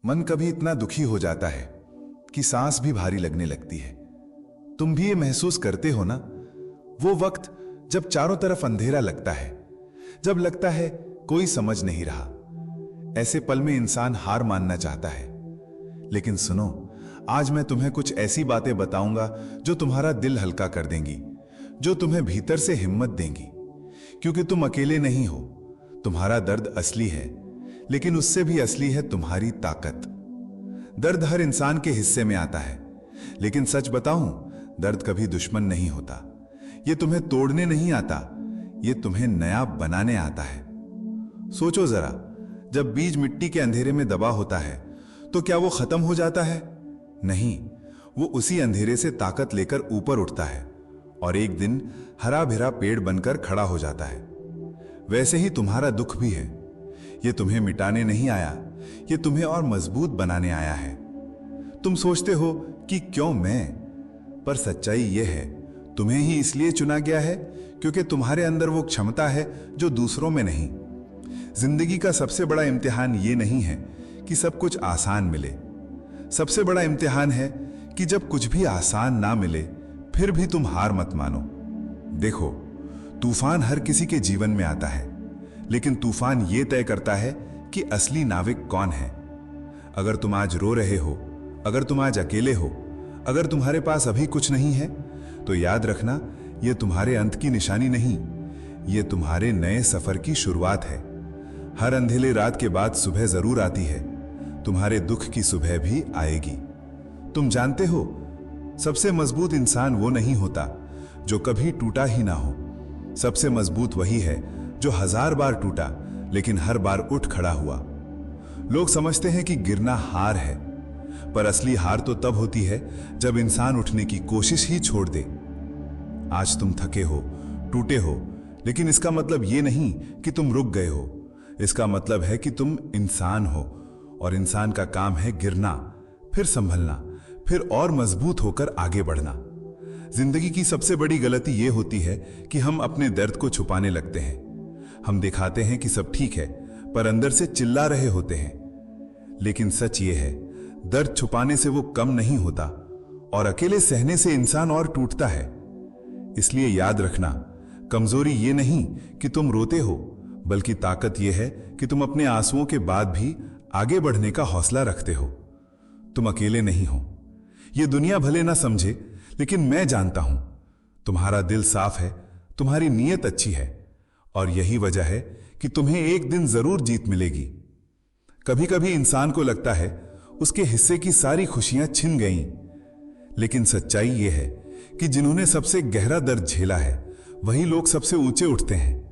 मन कभी इतना दुखी हो जाता है कि सांस भी भारी लगने लगती है। तुम भी ये महसूस करते हो ना, वो वक्त जब चारों तरफ अंधेरा लगता है, जब लगता है कोई समझ नहीं रहा। ऐसे पल में इंसान हार मानना चाहता है। लेकिन सुनो, आज मैं तुम्हें कुछ ऐसी बातें बताऊंगा जो तुम्हारा दिल हल्का कर देंगी, जो तुम्हें भीतर से हिम्मत देंगी। क्योंकि तुम अकेले नहीं हो। तुम्हारा दर्द असली है, लेकिन उससे भी असली है तुम्हारी ताकत। दर्द हर इंसान के हिस्से में आता है, लेकिन सच बताऊं, दर्द कभी दुश्मन नहीं होता। ये तुम्हें तोड़ने नहीं आता, ये तुम्हें नया बनाने आता है। सोचो जरा, जब बीज मिट्टी के अंधेरे में दबा होता है तो क्या वो खत्म हो जाता है? नहीं, वो उसी अंधेरे से ताकत लेकर ऊपर उठता है और एक दिन हरा भरा पेड़ बनकर खड़ा हो जाता है। वैसे ही तुम्हारा दुख भी है। ये तुम्हें मिटाने नहीं आया, ये तुम्हें और मजबूत बनाने आया है। तुम सोचते हो कि क्यों मैं, पर सच्चाई यह है, तुम्हें ही इसलिए चुना गया है क्योंकि तुम्हारे अंदर वो क्षमता है जो दूसरों में नहीं। जिंदगी का सबसे बड़ा इम्तिहान ये नहीं है कि सब कुछ आसान मिले। सबसे बड़ा इम्तिहान है कि जब कुछ भी आसान ना मिले फिर भी तुम हार मत मानो। देखो, तूफान हर किसी के जीवन में आता है, लेकिन तूफान ये तय करता है कि असली नाविक कौन है। अगर तुम आज रो रहे हो, अगर तुम आज अकेले हो, अगर तुम्हारे पास अभी कुछ नहीं है, तो याद रखना, यह तुम्हारे अंत की निशानी नहीं, यह तुम्हारे नए सफर की शुरुआत है। हर अंधेले रात के बाद सुबह जरूर आती है। तुम्हारे दुख की सुबह भी आएगी। तुम जानते हो, सबसे मजबूत इंसान वो नहीं होता जो कभी टूटा ही ना हो। सबसे मजबूत वही है जो 1000 बार टूटा लेकिन हर बार उठ खड़ा हुआ। लोग समझते हैं कि गिरना हार है, पर असली हार तो तब होती है जब इंसान उठने की कोशिश ही छोड़ दे। आज तुम थके हो, टूटे हो, लेकिन इसका मतलब यह नहीं कि तुम रुक गए हो। इसका मतलब है कि तुम इंसान हो, और इंसान का काम है गिरना, फिर संभलना, फिर और मजबूत होकर आगे बढ़ना। जिंदगी की सबसे बड़ी गलती यह होती है कि हम अपने दर्द को छुपाने लगते हैं। हम दिखाते हैं कि सब ठीक है, पर अंदर से चिल्ला रहे होते हैं। लेकिन सच ये है, दर्द छुपाने से वो कम नहीं होता, और अकेले सहने से इंसान और टूटता है। इसलिए याद रखना, कमजोरी ये नहीं कि तुम रोते हो, बल्कि ताकत यह है कि तुम अपने आंसुओं के बाद भी आगे बढ़ने का हौसला रखते हो। तुम अकेले नहीं हो। यह दुनिया भले ना समझे, लेकिन मैं जानता हूं, तुम्हारा दिल साफ है, तुम्हारी नीयत अच्छी है, और यही वजह है कि तुम्हें एक दिन जरूर जीत मिलेगी। कभी कभी इंसान को लगता है उसके हिस्से की सारी खुशियां छिन गईं, लेकिन सच्चाई यह है कि जिन्होंने सबसे गहरा दर्द झेला है वही लोग सबसे ऊंचे उठते हैं।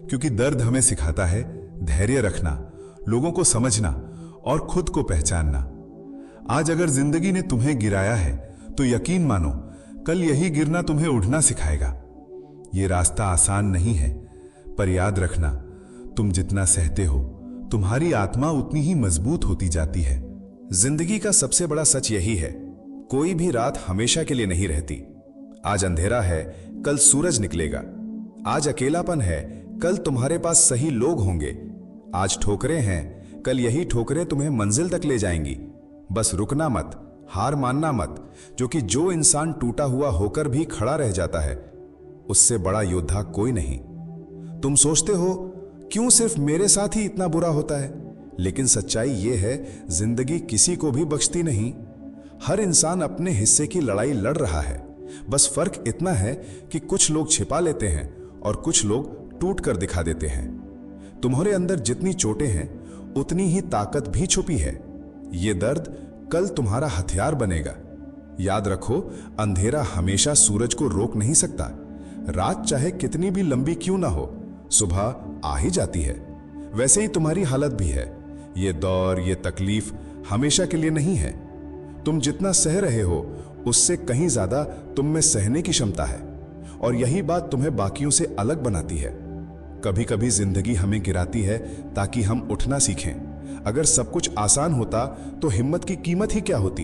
क्योंकि दर्द हमें सिखाता है धैर्य रखना, लोगों को समझना और खुद को पहचानना। आज अगर जिंदगी ने तुम्हें गिराया है तो यकीन मानो, कल यही गिरना तुम्हें उठना सिखाएगा। यह रास्ता आसान नहीं है, पर याद रखना, तुम जितना सहते हो, तुम्हारी आत्मा उतनी ही मजबूत होती जाती है। जिंदगी का सबसे बड़ा सच यही है, कोई भी रात हमेशा के लिए नहीं रहती। आज अंधेरा है, कल सूरज निकलेगा। आज अकेलापन है, कल तुम्हारे पास सही लोग होंगे। आज ठोकरें हैं, कल यही ठोकरें तुम्हें मंजिल तक ले जाएंगी। बस रुकना मत, हार मानना मत, जो इंसान टूटा हुआ होकर भी खड़ा रह जाता है, उससे बड़ा योद्धा कोई नहीं। तुम सोचते हो क्यों सिर्फ मेरे साथ ही इतना बुरा होता है, लेकिन सच्चाई यह है, जिंदगी किसी को भी बख्शती नहीं। हर इंसान अपने हिस्से की लड़ाई लड़ रहा है। बस फर्क इतना है कि कुछ लोग छिपा लेते हैं और कुछ लोग टूट कर दिखा देते हैं। तुम्हारे अंदर जितनी चोटें हैं, उतनी ही ताकत भी छुपी है। यह दर्द कल तुम्हारा हथियार बनेगा। याद रखो, अंधेरा हमेशा सूरज को रोक नहीं सकता। रात चाहे कितनी भी लंबी क्यों ना हो, सुबह आ ही जाती है। वैसे ही तुम्हारी हालत भी है। यह दौर, यह तकलीफ हमेशा के लिए नहीं है। तुम जितना सह रहे हो, उससे कहीं ज्यादा तुम में सहने की क्षमता है, और यही बात तुम्हें बाकियों से अलग बनाती है। कभी कभी जिंदगी हमें गिराती है ताकि हम उठना सीखें। अगर सब कुछ आसान होता तो हिम्मत की कीमत ही क्या होती।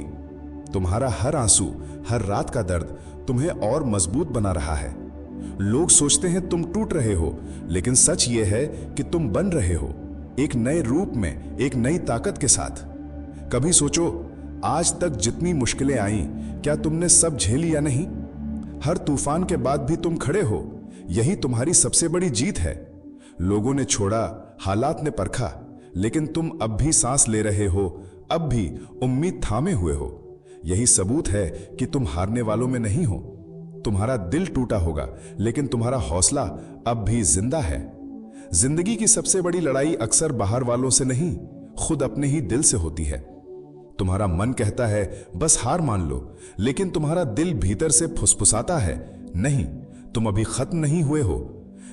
तुम्हारा हर आंसू, हर रात का दर्द तुम्हें और मजबूत बना रहा है। लोग सोचते हैं तुम टूट रहे हो, लेकिन सच ये है कि तुम बन रहे हो, एक नए रूप में, एक नई ताकत के साथ। कभी सोचो, आज तक जितनी मुश्किलें आईं, क्या तुमने सब झेली या नहीं? हर तूफान के बाद भी तुम खड़े हो, यही तुम्हारी सबसे बड़ी जीत है। लोगों ने छोड़ा, हालात ने परखा, लेकिन तुम अब भी सांस ले रहे हो, अब भी उम्मीद थामे हुए हो। यही सबूत है कि तुम हारने वालों में नहीं हो। तुम्हारा दिल टूटा होगा, लेकिन तुम्हारा हौसला अब भी जिंदा है। जिंदगी की सबसे बड़ी लड़ाई अक्सर बाहर वालों से नहीं, खुद अपने ही दिल से होती है। तुम्हारा मन कहता है बस हार मान लो, लेकिन तुम्हारा दिल भीतर से फुसफुसाता है, नहीं, तुम अभी खत्म नहीं हुए हो।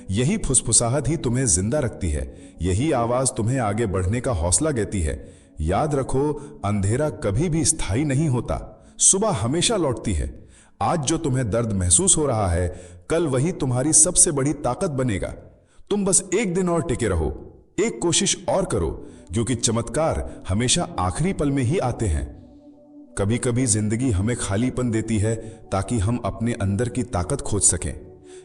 यही फुसफुसाहट ही तुम्हें जिंदा रखती है, यही आवाज तुम्हें आगे बढ़ने का हौसला देती है। याद रखो, अंधेरा कभी भी स्थायी नहीं होता, सुबह हमेशा लौटती है। आज जो तुम्हें दर्द महसूस हो रहा है, कल वही तुम्हारी सबसे बड़ी ताकत बनेगा। तुम बस एक दिन और टिके रहो, एक कोशिश और करो, क्योंकि चमत्कार हमेशा आखिरी पल में ही आते हैं। कभी कभी जिंदगी हमें खालीपन देती है ताकि हम अपने अंदर की ताकत खोज सकें।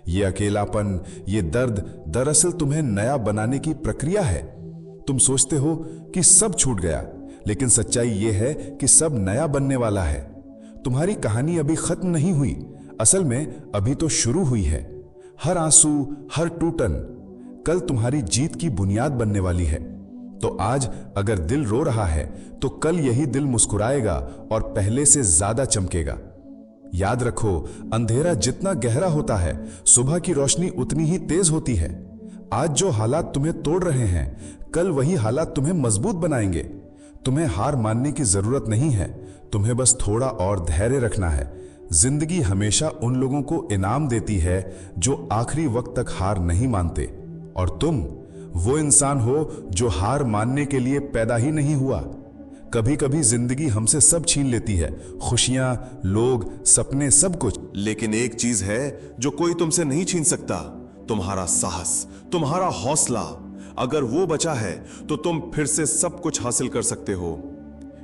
ये अकेलापन, ये दर्द दरअसल तुम्हें नया बनाने की प्रक्रिया है। तुम सोचते हो कि सब छूट गया, लेकिन सच्चाई ये है कि सब नया बनने वाला है। तुम्हारी कहानी अभी खत्म नहीं हुई, असल में अभी तो शुरू हुई है। हर आंसू, हर टूटन कल तुम्हारी जीत की बुनियाद बनने वाली है। तो आज अगर दिल रो रहा है, तो कल यही दिल मुस्कुराएगा और पहले से ज्यादा चमकेगा। याद रखो, अंधेरा जितना गहरा होता है, सुबह की रोशनी उतनी ही तेज होती है। आज जो हालात तुम्हें तोड़ रहे हैं, कल वही हालात तुम्हें मजबूत बनाएंगे। तुम्हें हार मानने की जरूरत नहीं है, तुम्हें बस थोड़ा और धैर्य रखना है। जिंदगी हमेशा उन लोगों को इनाम देती है जो आखिरी वक्त तक हार नहीं मानते, और तुम वो इंसान हो जो हार मानने के लिए पैदा ही नहीं हुआ। कभी कभी जिंदगी हमसे सब छीन लेती है, खुशियां, लोग, सपने, सब कुछ। लेकिन एक चीज है जो कोई तुमसे नहीं छीन सकता, तुम्हारा साहस, तुम्हारा हौसला। अगर वो बचा है तो तुम फिर से सब कुछ हासिल कर सकते हो।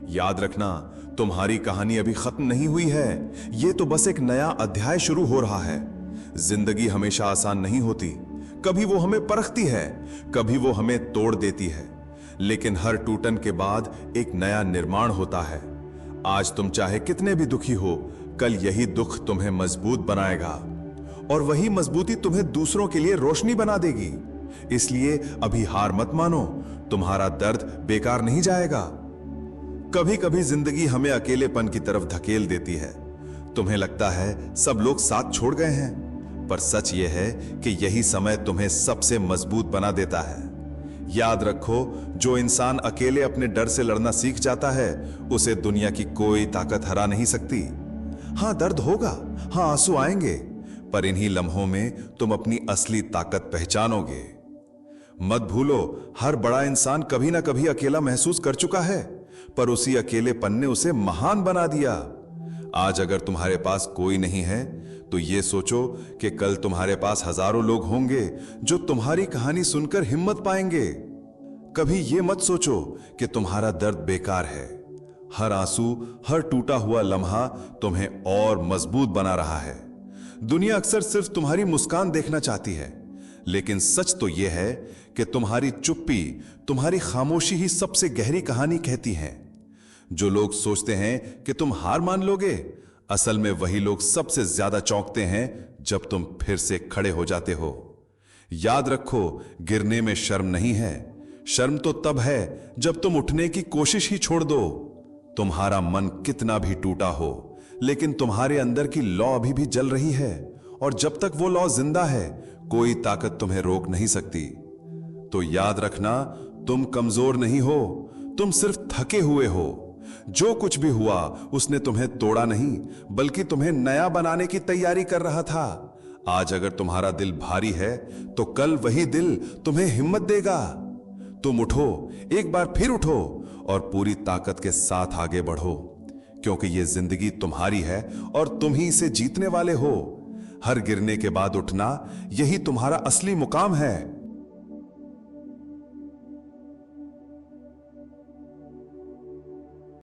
याद रखना, तुम्हारी कहानी अभी खत्म नहीं हुई है, ये तो बस एक नया अध्याय शुरू हो रहा है। जिंदगी हमेशा आसान नहीं होती, कभी वो हमें परखती है, कभी वो हमें तोड़ देती है, लेकिन हर टूटन के बाद एक नया निर्माण होता है। आज तुम चाहे कितने भी दुखी हो, कल यही दुख तुम्हें मजबूत बनाएगा, और वही मजबूती तुम्हें दूसरों के लिए रोशनी बना देगी। इसलिए अभी हार मत मानो, तुम्हारा दर्द बेकार नहीं जाएगा। कभी कभी जिंदगी हमें अकेलेपन की तरफ धकेल देती है। तुम्हें लगता है सब लोग साथ छोड़ गए हैं, पर सच यह है कि यही समय तुम्हें सबसे मजबूत बना देता है। याद रखो, जो इंसान अकेले अपने डर से लड़ना सीख जाता है, उसे दुनिया की कोई ताकत हरा नहीं सकती। हां, दर्द होगा, हां, आंसू आएंगे, पर इन्हीं लम्हों में तुम अपनी असली ताकत पहचानोगे। मत भूलो, हर बड़ा इंसान कभी ना कभी अकेला महसूस कर चुका है, पर उसी अकेलेपन ने उसे महान बना दिया। आज अगर तुम्हारे पास कोई नहीं है, तो ये सोचो कि कल तुम्हारे पास हजारों लोग होंगे जो तुम्हारी कहानी सुनकर हिम्मत पाएंगे। कभी ये मत सोचो कि तुम्हारा दर्द बेकार है। हर आंसू, हर टूटा हुआ लम्हा तुम्हें और मजबूत बना रहा है। दुनिया अक्सर सिर्फ तुम्हारी मुस्कान देखना चाहती है, लेकिन सच तो यह है कि तुम्हारी चुप्पी, तुम्हारी खामोशी ही सबसे गहरी कहानी कहती है। जो लोग सोचते हैं कि तुम हार मान लोगे, असल में वही लोग सबसे ज्यादा चौंकते हैं जब तुम फिर से खड़े हो जाते हो। याद रखो, गिरने में शर्म नहीं है, शर्म तो तब है जब तुम उठने की कोशिश ही छोड़ दो। तुम्हारा मन कितना भी टूटा हो, लेकिन तुम्हारे अंदर की लौ अभी भी जल रही है, और जब तक वो लौ जिंदा है, कोई ताकत तुम्हें रोक नहीं सकती। तो याद रखना, तुम कमजोर नहीं हो, तुम सिर्फ थके हुए हो। जो कुछ भी हुआ, उसने तुम्हें तोड़ा नहीं, बल्कि तुम्हें नया बनाने की तैयारी कर रहा था। आज अगर तुम्हारा दिल भारी है, तो कल वही दिल तुम्हें हिम्मत देगा। तुम उठो, एक बार फिर उठो, और पूरी ताकत के साथ आगे बढ़ो, क्योंकि यह जिंदगी तुम्हारी है और तुम ही इसे जीतने वाले हो। हर गिरने के बाद उठना, यही तुम्हारा असली मुकाम है।